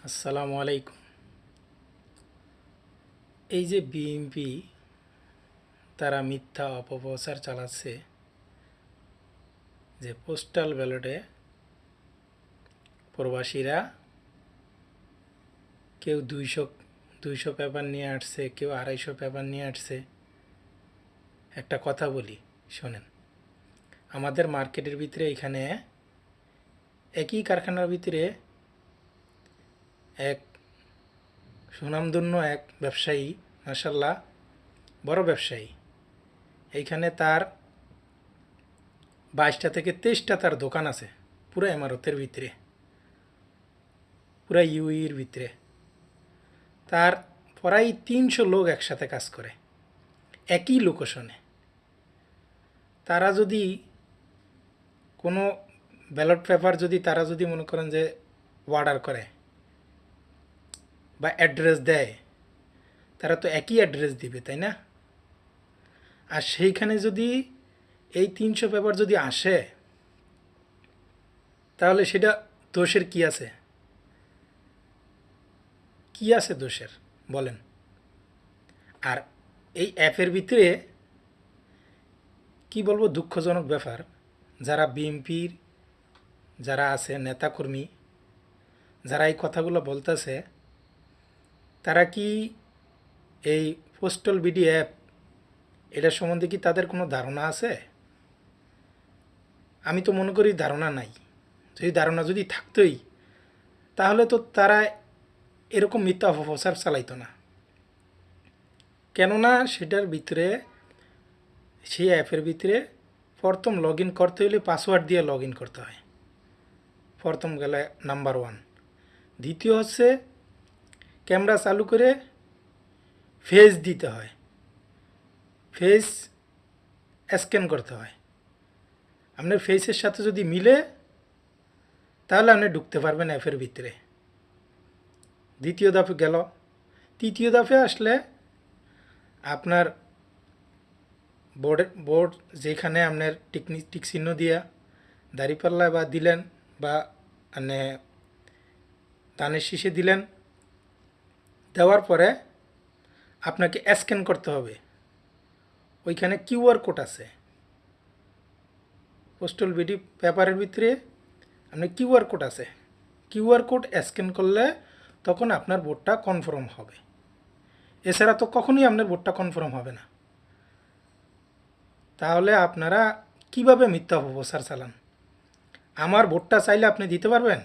আসসালামু আলাইকুম। এই যে বিএনপি তারা মিথ্যা অপপ্রচার চালাচ্ছে যে পোস্টাল ব্যালটে প্রবাসীরা কেউ 200 পেপার নিয়ে আসছে, কেউ 250 পেপার নিয়ে আসছে। একটা কথা বলি, শোনেন। আমাদের মার্কেটের ভিতরে এখানে একই কারখানার ভিতরে এক সুনামধন্য এক ব্যবসায়ী, মাশাল্লাহ বড় ব্যবসায়ী, এইখানে তার 22টা থেকে 23টা তার দোকান আছে পুরো ইমারতের ভিতরে, পুরা ইউইর ভিতরে। তার প্রায় 300 লোক একসাথে কাজ করে একই লোকেশনে। তারা যদি কোনো ব্যালট পেপার যদি তারা যদি মনে করেন যে অর্ডার করে বা অ্যাড্রেস দেয়, তারা তো একই অ্যাড্রেস দিবে, তাই না? আর সেইখানে যদি এই 300 পেপার যদি আসে, তাহলে সেটা দোষের কি আছে? কি আছে দোষের, বলেন? আর এই অ্যাপের ভিতরে কি বলবো, দুঃখজনক ব্যাপার, যারা বিএনপির যারা আছে নেতাকর্মী, যারা এই কথাগুলো বলতেছে, তারা কি এই পোস্টাল বিডি অ্যাপ এটা সম্বন্ধে কি তাদের কোনো ধারণা আছে? আমি তো মনে করি ধারণা নাই। যদি ধারণা যদি থাকতোই, তাহলে তো তারা এরকম মিথ্যা অপপ্রচার চালাইতো না। কেননা সেটার ভিতরে, সেই অ্যাপের ভিতরে প্রথম লগ ইন করতে হলে পাসওয়ার্ড দিয়ে লগ ইন করতে হয়, প্রথম গেলে নাম্বার 1। দ্বিতীয় হচ্ছে ক্যামেরা চালু করে ফেস দিতে হয়, ফেস স্ক্যান করতে হয়। আপনার ফেসের সাথে যদি মিলে, তাহলে আপনি ঢুকতে পারবেন অ্যাপের ভিতরে। দ্বিতীয় ধাপে গেল। তৃতীয় ধাপে আসলে আপনার বোর্ড যেখানে আপনার টিক চিহ্ন দিয়া দাঁড়িপাল্লায় বা দিলেন, বা মানে ধানের শীষে দিলেন, দেওয়ার পরে আপনাকে স্ক্যান করতে হবে। ওইখানে কিউআর কোড আছে পোস্টাল বিডি পেপারের ভিতরে, আপনার কিউআর কোড আছে। কিউআর কোড স্ক্যান করলে তখন আপনার ভোটটা কনফার্ম হবে। এছাড়া তো কখনোই আপনার ভোটটা কনফার্ম হবে না। তাহলে আপনারা কিভাবে মিথ্যা অপপ্রচার চালান? আমার ভোটটা চাইলে আপনি দিতে পারবেন?